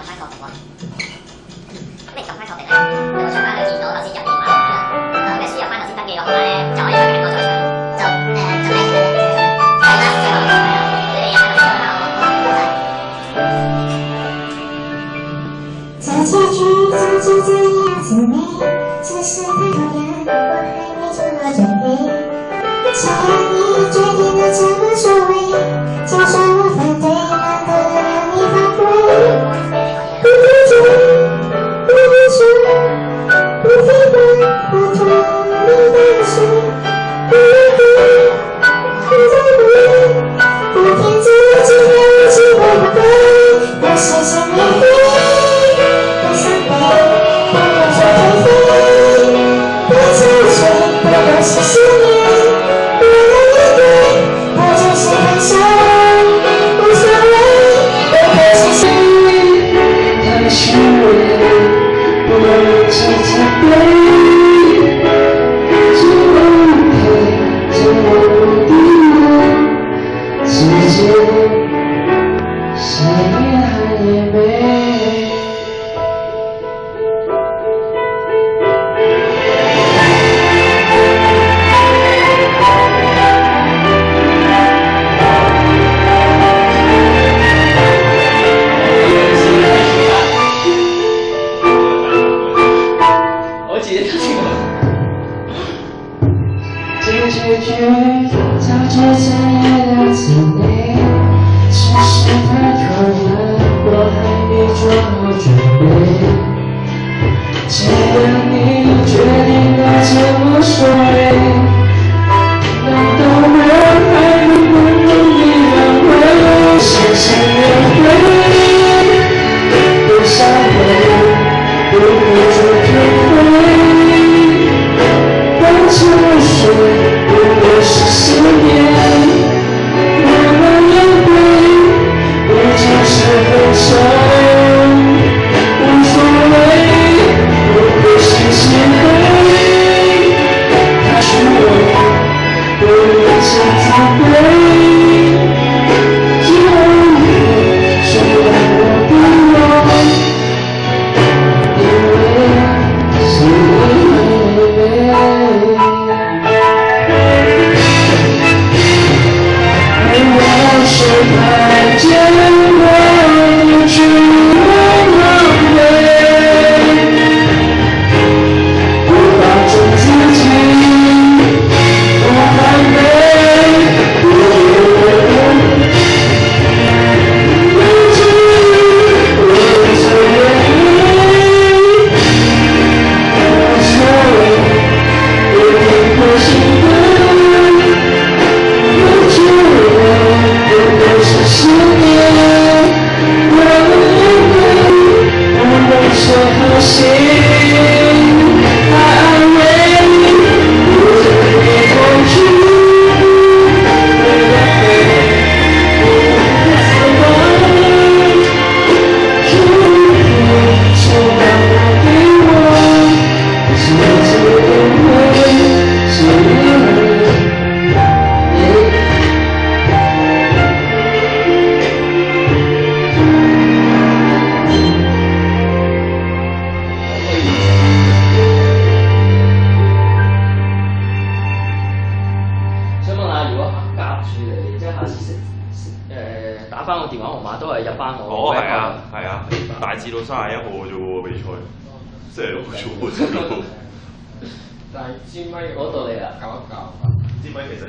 撳翻確定喎。咁你撳翻確定咧，你會出翻去見到頭先入電話咩輸入翻頭先登記個號碼咧，就可以喺我在場就就咩嘅係啦，最後係啊，你哋有冇睇这结局早就这样子美，只是太多人，我还没做好准备。既然你决定了这么所谓，就算我反对，难得让你发挥。不纠结，不理想，不飞奔，不同你的心，不离开，不在乎，不骗自己，让自我不对，不实现面对。不伤悲，不过是颓废，不憔悴，不过是思念。不能面对，不就是分手，无所谓，不过是谁？太虚伪，不能只责备，怎么配，怎么不敌我，世界谁也爱也美。结局早就在意料之内，只是太突然，我还没做好准备。既然你决定了这么说，难道我还能不能你挽回？深深的回，不伤悲，不会做退回，不沉睡。是思念，我们面对，不就是分手，无所谓，不过是心灰。他是我，不能是自卑，只有你是让我不落，因为是你美。是看见我去挽回，不放纵自己，不完美，不知无所谓，无所谓，不停不心疼，不知思念，我们面对，不能说好心，太安慰，不能被恐惧，为了飞，不死亡，祝福是让我给我，是自由，是你。打翻個電話號碼都係入翻我。哦，係啊，係啊，大致到31號啫喎比賽，星期六啫喎。但係支咪嗰度嚟啦，教一教。支咪其實